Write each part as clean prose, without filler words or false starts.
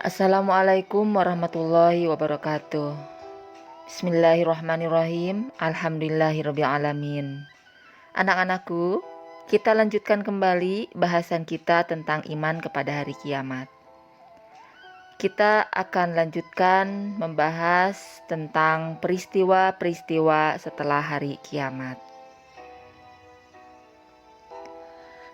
Assalamualaikum warahmatullahi wabarakatuh. Bismillahirrahmanirrahim. Alhamdulillahirabbil alamin. Anak-anakku, kita lanjutkan kembali bahasan kita tentang iman kepada hari kiamat. Kita akan lanjutkan membahas tentang peristiwa-peristiwa setelah hari kiamat.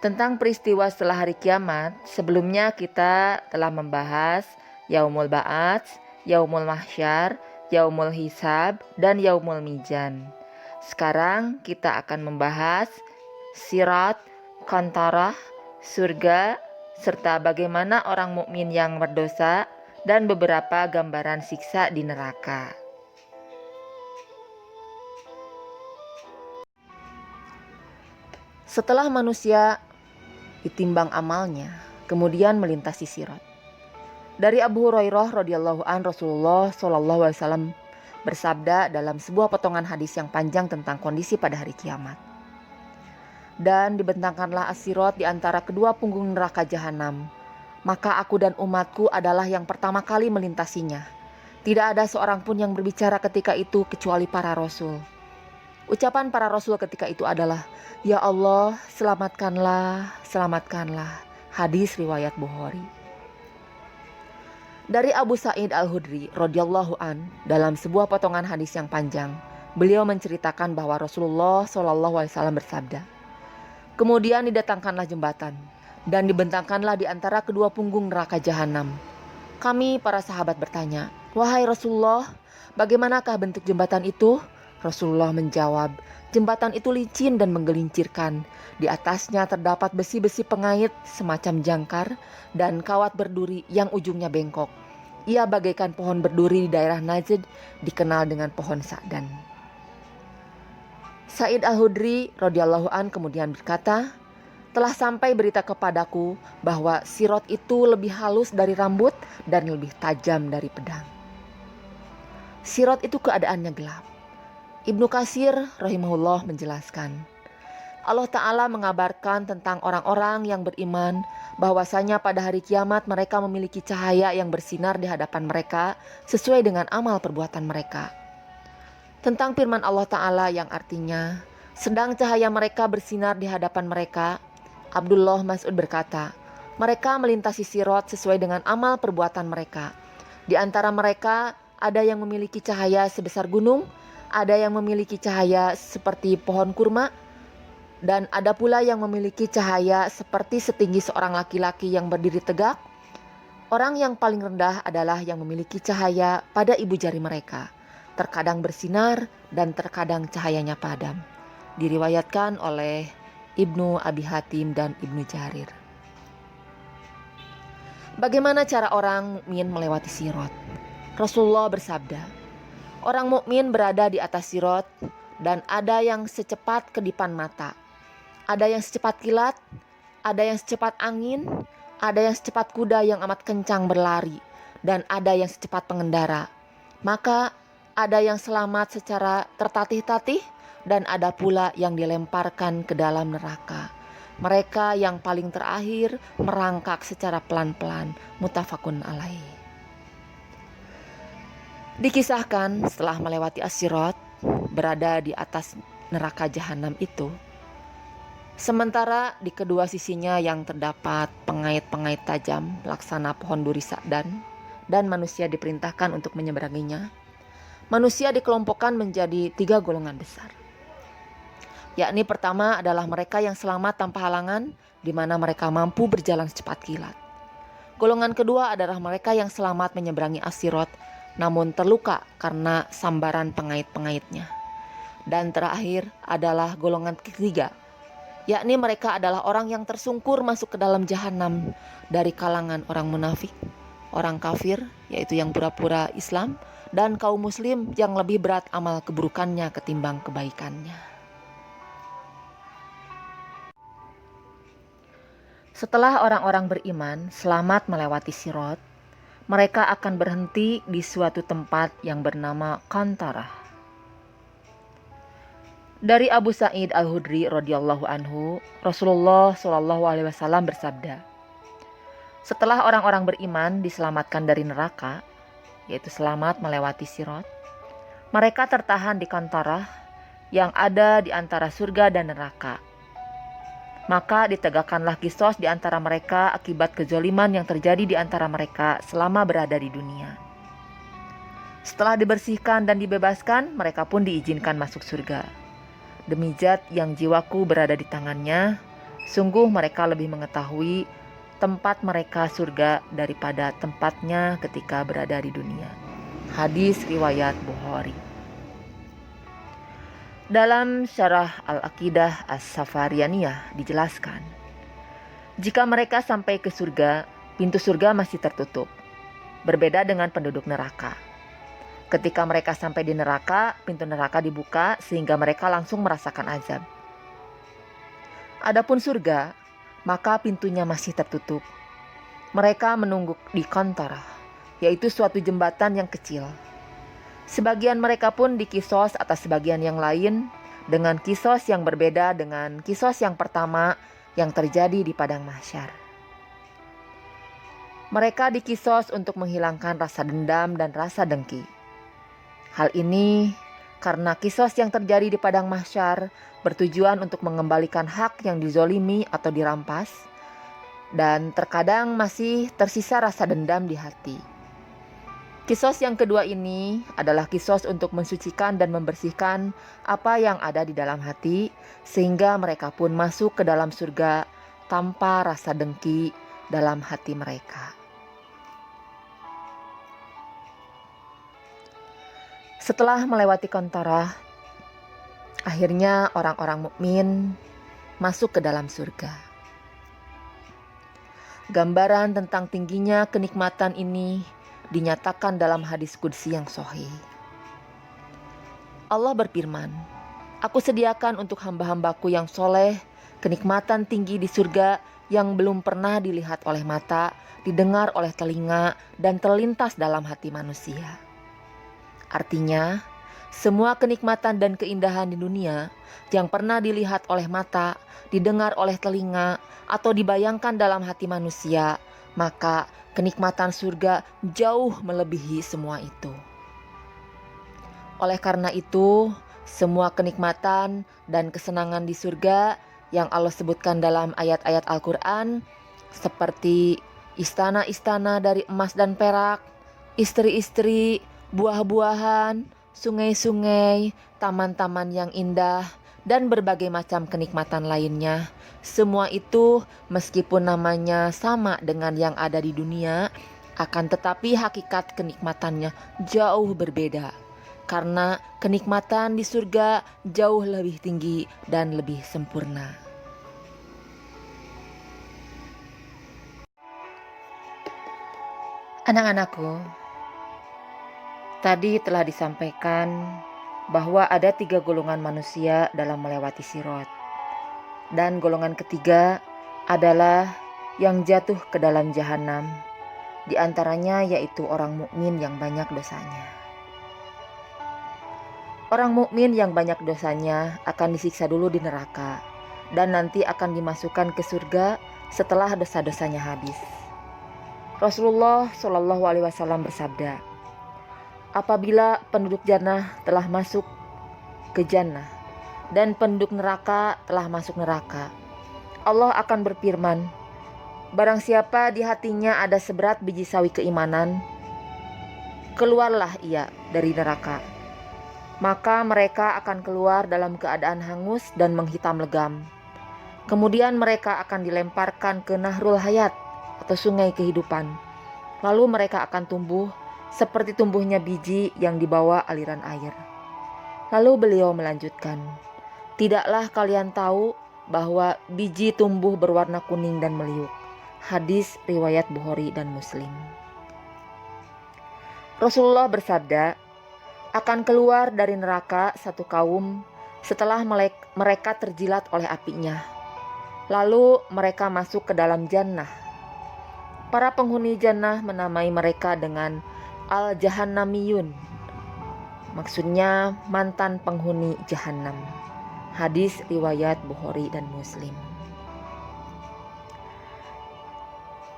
Tentang peristiwa setelah hari kiamat, sebelumnya kita telah membahas Yaumul Ba'ats, Yaumul Mahsyar, Yaumul Hisab, dan Yaumul Mizan. Sekarang kita akan membahas Sirat, Qantarah, surga, serta bagaimana orang mukmin yang berdosa dan beberapa gambaran siksa di neraka. Setelah manusia ditimbang amalnya, kemudian melintasi sirat. Dari Abu Hurairah radhiyallahu an, Rasulullah shallallahu alaihi wasallam bersabda dalam sebuah potongan hadis yang panjang tentang kondisi pada hari kiamat. Dan dibentangkanlah as-sirat di antara kedua punggung neraka jahanam, maka aku dan umatku adalah yang pertama kali melintasinya. Tidak ada seorang pun yang berbicara ketika itu kecuali para rasul. Ucapan para rasul ketika itu adalah, "Ya Allah, selamatkanlah, selamatkanlah." Hadis riwayat Bukhari. Dari Abu Sa'id Al-Khudri radhiyallahu an, dalam sebuah potongan hadis yang panjang, beliau menceritakan bahwa Rasulullah shallallahu alaihi wasallam bersabda, "Kemudian didatangkanlah jembatan dan dibentangkanlah di antara kedua punggung neraka jahanam. Kami para sahabat bertanya, 'Wahai Rasulullah, bagaimanakah bentuk jembatan itu?' Rasulullah menjawab, 'Jembatan itu licin dan menggelincirkan. Di atasnya terdapat besi-besi pengait semacam jangkar dan kawat berduri yang ujungnya bengkok. Ia bagaikan pohon berduri di daerah Najd, dikenal dengan pohon Sa'dan.'" Sa'id Al-Khudri radhiyallahu an kemudian berkata, "Telah sampai berita kepadaku bahwa sirat itu lebih halus dari rambut dan lebih tajam dari pedang." Sirat itu keadaannya gelap. Ibnu Katsir rahimahullah menjelaskan, Allah Ta'ala mengabarkan tentang orang-orang yang beriman bahwasanya pada hari kiamat mereka memiliki cahaya yang bersinar di hadapan mereka sesuai dengan amal perbuatan mereka. Tentang firman Allah Ta'ala yang artinya, sedang cahaya mereka bersinar di hadapan mereka, Abdullah Mas'ud berkata, mereka melintasi sirat sesuai dengan amal perbuatan mereka. Di antara mereka ada yang memiliki cahaya sebesar gunung, ada yang memiliki cahaya seperti pohon kurma, dan ada pula yang memiliki cahaya seperti setinggi seorang laki-laki yang berdiri tegak. Orang yang paling rendah adalah yang memiliki cahaya pada ibu jari mereka. Terkadang bersinar dan terkadang cahayanya padam. Diriwayatkan oleh Ibnu Abi Hatim dan Ibnu Jarir. Bagaimana cara orang mukmin melewati sirat? Rasulullah bersabda, orang mukmin berada di atas sirat dan ada yang secepat kedipan mata, ada yang secepat kilat, ada yang secepat angin, ada yang secepat kuda yang amat kencang berlari, dan ada yang secepat pengendara. Maka ada yang selamat secara tertatih-tatih dan ada pula yang dilemparkan ke dalam neraka. Mereka yang paling terakhir merangkak secara pelan-pelan. Muttafaqun alaih. Dikisahkan setelah melewati as-sirat, berada di atas neraka jahanam itu, sementara di kedua sisinya yang terdapat pengait-pengait tajam laksana pohon duri Sa'dan, dan manusia diperintahkan untuk menyeberanginya. Manusia dikelompokkan menjadi 3 golongan besar, yakni pertama adalah mereka yang selamat tanpa halangan, di mana mereka mampu berjalan secepat kilat. Golongan kedua adalah mereka yang selamat menyeberangi as-sirat, namun terluka karena sambaran pengait-pengaitnya. Dan terakhir adalah golongan ketiga, yakni mereka adalah orang yang tersungkur masuk ke dalam jahanam dari kalangan orang munafik, orang kafir, yaitu yang pura-pura Islam, dan kaum muslim yang lebih berat amal keburukannya ketimbang kebaikannya. Setelah orang-orang beriman selamat melewati sirat, mereka akan berhenti di suatu tempat yang bernama Qantarah. Dari Abu Sa'id Al-Khudri radhiyallahu anhu, Rasulullah shallallahu alaihi wasallam bersabda, Setelah orang-orang beriman diselamatkan dari neraka, yaitu selamat melewati Sirat, mereka tertahan di Kantarah yang ada di antara surga dan neraka. Maka ditegakkanlah kisos di antara mereka akibat kezaliman yang terjadi di antara mereka selama berada di dunia. Setelah dibersihkan dan dibebaskan, mereka pun diizinkan masuk surga. Demi Zat yang jiwaku berada di tangannya, sungguh mereka lebih mengetahui tempat mereka surga daripada tempatnya ketika berada di dunia. Hadis riwayat Bukhari. Dalam Syarah Al-Aqidah As-Safariyaniyah dijelaskan, jika mereka sampai ke surga, pintu surga masih tertutup, berbeda dengan penduduk neraka. Ketika mereka sampai di neraka, pintu neraka dibuka sehingga mereka langsung merasakan azab. Adapun surga, maka pintunya masih tertutup. Mereka menunggu di Kantarah, yaitu suatu jembatan yang kecil. Sebagian mereka pun dikisos atas sebagian yang lain dengan kisos yang berbeda dengan kisos yang pertama yang terjadi di padang mahsyar. Mereka dikisos untuk menghilangkan rasa dendam dan rasa dengki. Hal ini karena kisos yang terjadi di padang mahsyar bertujuan untuk mengembalikan hak yang dizolimi atau dirampas, dan terkadang masih tersisa rasa dendam di hati. Kisos yang kedua ini adalah kisos untuk mensucikan dan membersihkan apa yang ada di dalam hati, sehingga mereka pun masuk ke dalam surga tanpa rasa dengki dalam hati mereka. Setelah melewati Kantarah, akhirnya orang-orang mukmin masuk ke dalam surga. Gambaran tentang tingginya kenikmatan ini dinyatakan dalam hadis qudsi yang sahih. Allah berfirman, "Aku sediakan untuk hamba-hambaku yang soleh kenikmatan tinggi di surga yang belum pernah dilihat oleh mata, didengar oleh telinga, dan terlintas dalam hati manusia." Artinya, semua kenikmatan dan keindahan di dunia yang pernah dilihat oleh mata, didengar oleh telinga, atau dibayangkan dalam hati manusia, maka kenikmatan surga jauh melebihi semua itu. Oleh karena itu, semua kenikmatan dan kesenangan di surga yang Allah sebutkan dalam ayat-ayat Al-Quran, seperti istana-istana dari emas dan perak, istri-istri, buah-buahan, sungai-sungai, taman-taman yang indah, dan berbagai macam kenikmatan lainnya, semua itu meskipun namanya sama dengan yang ada di dunia, akan tetapi hakikat kenikmatannya jauh berbeda. Karena kenikmatan di surga jauh lebih tinggi dan lebih sempurna. Anak-anakku, tadi telah disampaikan bahwa ada 3 golongan manusia dalam melewati Sirat. Dan golongan ketiga adalah yang jatuh ke dalam jahanam, di antaranya yaitu orang mukmin yang banyak dosanya. Orang mukmin yang banyak dosanya akan disiksa dulu di neraka dan nanti akan dimasukkan ke surga setelah dosa-dosanya habis. Rasulullah Shallallahu Alaihi Wasallam bersabda, apabila penduduk jannah telah masuk ke jannah dan penduduk neraka telah masuk neraka, Allah akan berfirman, barang siapa di hatinya ada seberat biji sawi keimanan, keluarlah ia dari neraka. Maka mereka akan keluar dalam keadaan hangus dan menghitam legam. Kemudian mereka akan dilemparkan ke Nahrul Hayat atau sungai kehidupan. Lalu mereka akan tumbuh seperti tumbuhnya biji yang dibawa aliran air. Lalu beliau melanjutkan, tidaklah kalian tahu bahwa biji tumbuh berwarna kuning dan meliuk. Hadis riwayat Bukhari dan Muslim. Rasulullah bersabda, akan keluar dari neraka satu kaum setelah mereka terjilat oleh apinya. Lalu mereka masuk ke dalam jannah. Para penghuni jannah menamai mereka dengan Al-Jahannamiyun. Maksudnya mantan penghuni Jahannam. Hadis riwayat Bukhari dan Muslim.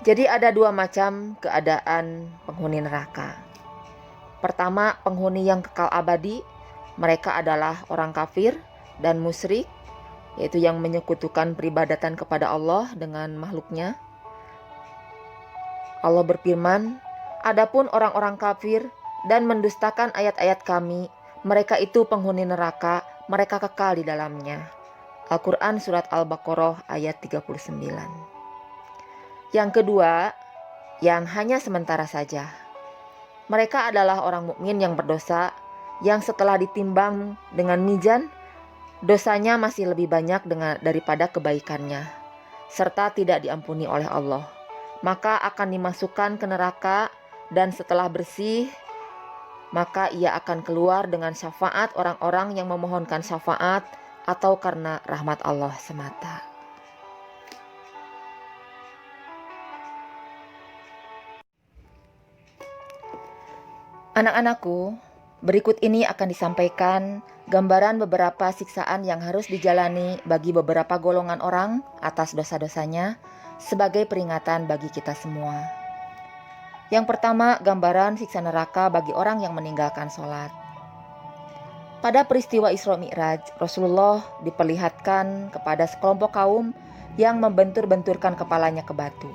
Jadi ada dua macam keadaan penghuni neraka. Pertama, penghuni yang kekal abadi. Mereka adalah orang kafir dan musyrik, yaitu yang menyekutukan peribadatan kepada Allah dengan makhluknya. Allah berfirman, "Adapun orang-orang kafir dan mendustakan ayat-ayat Kami, mereka itu penghuni neraka, mereka kekal di dalamnya." Al-Quran Surat Al-Baqarah ayat 39. Yang kedua, yang hanya sementara saja. Mereka adalah orang mukmin yang berdosa, yang setelah ditimbang dengan mizan, dosanya masih lebih banyak daripada kebaikannya, serta tidak diampuni oleh Allah. Maka akan dimasukkan ke neraka, dan setelah bersih, maka ia akan keluar dengan syafaat orang-orang yang memohonkan syafaat atau karena rahmat Allah semata. Anak-anakku, berikut ini akan disampaikan gambaran beberapa siksaan yang harus dijalani bagi beberapa golongan orang atas dosa-dosanya sebagai peringatan bagi kita semua. Yang pertama, gambaran siksa neraka bagi orang yang meninggalkan sholat. Pada peristiwa Isra Mi'raj, Rasulullah diperlihatkan kepada sekelompok kaum yang membentur-benturkan kepalanya ke batu.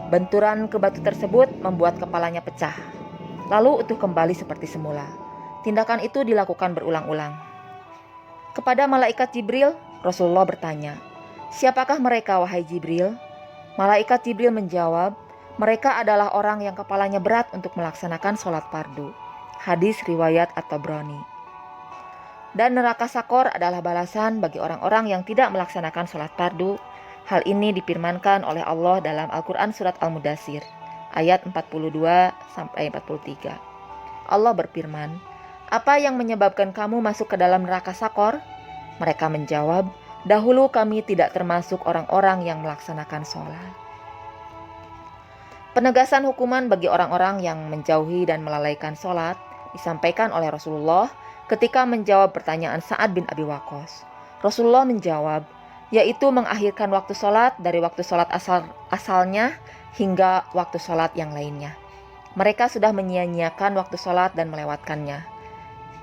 Benturan ke batu tersebut membuat kepalanya pecah, lalu utuh kembali seperti semula. Tindakan itu dilakukan berulang-ulang. Kepada malaikat Jibril, Rasulullah bertanya, "Siapakah mereka, wahai Jibril?" Malaikat Jibril menjawab, "Mereka adalah orang yang kepalanya berat untuk melaksanakan sholat fardu." Hadis riwayat At-Tabrani. Dan neraka Sakor adalah balasan bagi orang-orang yang tidak melaksanakan sholat fardu. Hal ini difirmankan oleh Allah dalam Al-Quran Surat Al-Mudaththir ayat 42-43. Allah berfirman, "Apa yang menyebabkan kamu masuk ke dalam neraka Sakor?" Mereka menjawab, "Dahulu kami tidak termasuk orang-orang yang melaksanakan sholat." Penegasan hukuman bagi orang-orang yang menjauhi dan melalaikan sholat disampaikan oleh Rasulullah ketika menjawab pertanyaan Sa'ad bin Abi Waqqas. Rasulullah menjawab, yaitu mengakhirkan waktu sholat dari waktu sholat asalnya hingga waktu sholat yang lainnya. Mereka sudah menyia-nyiakan waktu sholat dan melewatkannya.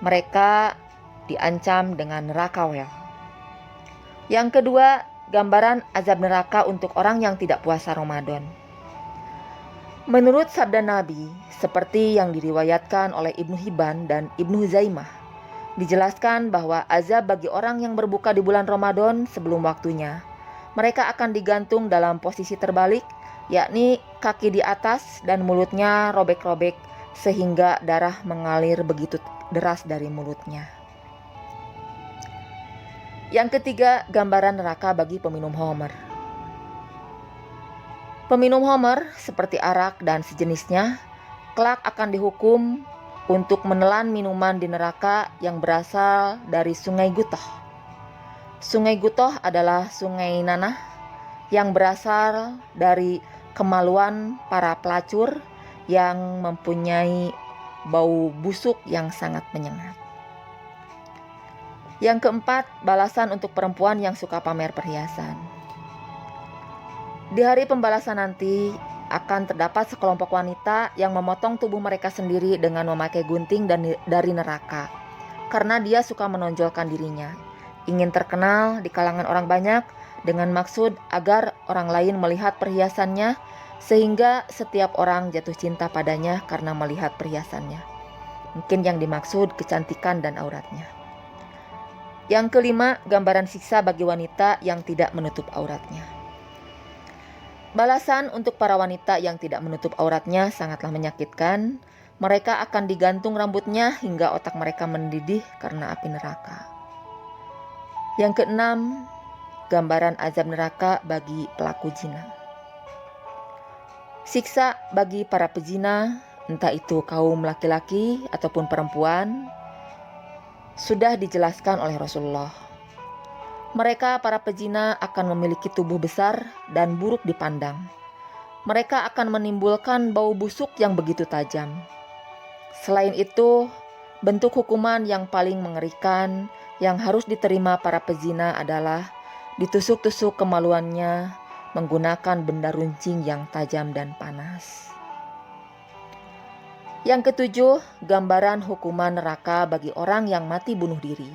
Mereka diancam dengan neraka wel. Yang kedua, gambaran azab neraka untuk orang yang tidak puasa Ramadan. Menurut sabda Nabi, seperti yang diriwayatkan oleh Ibnu Hibban dan Ibnu Huzaimah, dijelaskan bahwa azab bagi orang yang berbuka di bulan Ramadan sebelum waktunya. Mereka akan digantung dalam posisi terbalik, yakni kaki di atas dan mulutnya robek-robek sehingga darah mengalir begitu deras dari mulutnya. Yang ketiga, gambaran neraka bagi peminum khamr. Peminum khamr seperti arak dan sejenisnya kelak akan dihukum untuk menelan minuman di neraka yang berasal dari Sungai Gutoh. Sungai Gutoh adalah sungai nanah yang berasal dari kemaluan para pelacur yang mempunyai bau busuk yang sangat menyengat. Yang keempat, balasan untuk perempuan yang suka pamer perhiasan. Di hari pembalasan nanti, akan terdapat sekelompok wanita yang memotong tubuh mereka sendiri dengan memakai gunting dari neraka, karena dia suka menonjolkan dirinya, ingin terkenal di kalangan orang banyak dengan maksud agar orang lain melihat perhiasannya, sehingga setiap orang jatuh cinta padanya karena melihat perhiasannya. Mungkin yang dimaksud kecantikan dan auratnya. Yang kelima, gambaran siksa bagi wanita yang tidak menutup auratnya. Balasan untuk para wanita yang tidak menutup auratnya sangatlah menyakitkan. Mereka akan digantung rambutnya hingga otak mereka mendidih karena api neraka. Yang keenam, gambaran azab neraka bagi pelaku zina. Siksa bagi para pezina, entah itu kaum laki-laki ataupun perempuan, sudah dijelaskan oleh Rasulullah. Mereka para pezina akan memiliki tubuh besar dan buruk dipandang. Mereka akan menimbulkan bau busuk yang begitu tajam. Selain itu, bentuk hukuman yang paling mengerikan yang harus diterima para pezina adalah ditusuk-tusuk kemaluannya, menggunakan benda runcing yang tajam dan panas. Yang ketujuh, gambaran hukuman neraka bagi orang yang mati bunuh diri.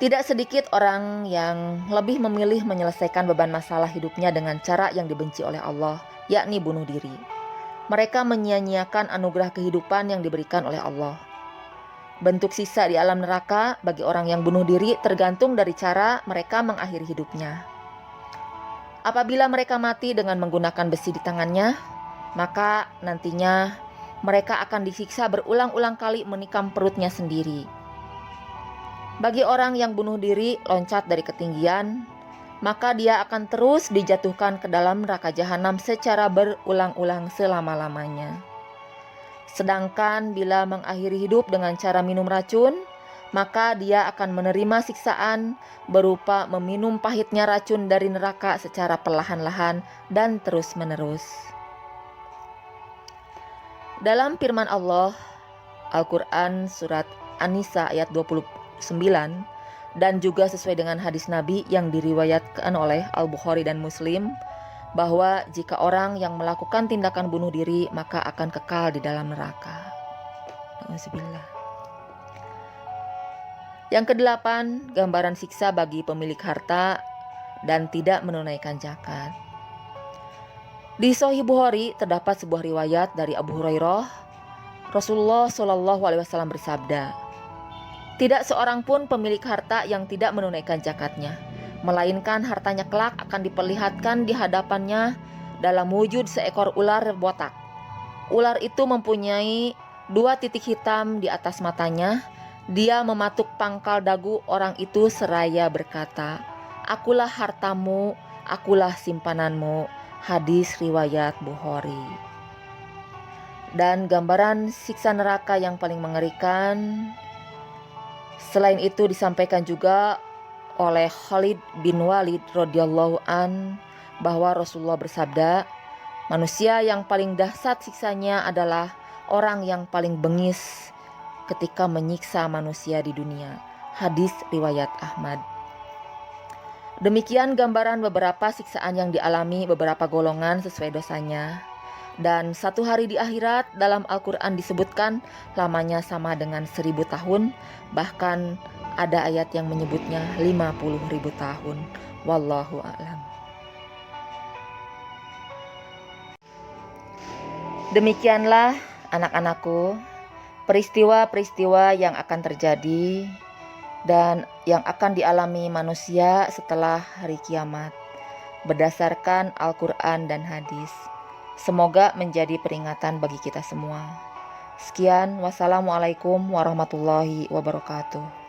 Tidak sedikit orang yang lebih memilih menyelesaikan beban masalah hidupnya dengan cara yang dibenci oleh Allah, yakni bunuh diri. Mereka menyia-nyiakan anugerah kehidupan yang diberikan oleh Allah. Bentuk sisa di alam neraka bagi orang yang bunuh diri tergantung dari cara mereka mengakhiri hidupnya. Apabila mereka mati dengan menggunakan besi di tangannya, maka nantinya mereka akan disiksa berulang-ulang kali menikam perutnya sendiri. Bagi orang yang bunuh diri loncat dari ketinggian, maka dia akan terus dijatuhkan ke dalam neraka jahanam secara berulang-ulang selama-lamanya. Sedangkan bila mengakhiri hidup dengan cara minum racun, maka dia akan menerima siksaan berupa meminum pahitnya racun dari neraka secara perlahan-lahan dan terus-menerus. Dalam firman Allah, Al-Quran Surat An-Nisa ayat 29, dan juga sesuai dengan hadis Nabi yang diriwayatkan oleh Al-Bukhari dan Muslim, bahwa jika orang yang melakukan tindakan bunuh diri maka akan kekal di dalam neraka. Alhamdulillah. Yang kedelapan, gambaran siksa bagi pemilik harta dan tidak menunaikan zakat. Di Sahih Bukhari terdapat sebuah riwayat dari Abu Hurairah, Rasulullah Shallallahu Alaihi Wasallam bersabda, tidak seorang pun pemilik harta yang tidak menunaikan zakatnya, melainkan hartanya kelak akan diperlihatkan di hadapannya dalam wujud seekor ular botak. Ular itu mempunyai 2 titik hitam di atas matanya. Dia mematuk pangkal dagu orang itu seraya berkata, akulah hartamu, akulah simpananmu. Hadis riwayat Bukhari. Dan gambaran siksa neraka yang paling mengerikan, selain itu disampaikan juga oleh Khalid bin Walid radhiyallahu an bahwa Rasulullah bersabda, manusia yang paling dahsyat siksanya adalah orang yang paling bengis ketika menyiksa manusia di dunia. Hadis riwayat Ahmad. Demikian gambaran beberapa siksaan yang dialami beberapa golongan sesuai dosanya. Dan satu hari di akhirat dalam Al-Quran disebutkan lamanya sama dengan 1000 tahun. Bahkan ada ayat yang menyebutnya 50.000 tahun. Wallahu a'lam. Demikianlah anak-anakku, peristiwa-peristiwa yang akan terjadi dan yang akan dialami manusia setelah hari kiamat berdasarkan Al-Quran dan hadis. Semoga menjadi peringatan bagi kita semua. Sekian, wassalamualaikum warahmatullahi wabarakatuh.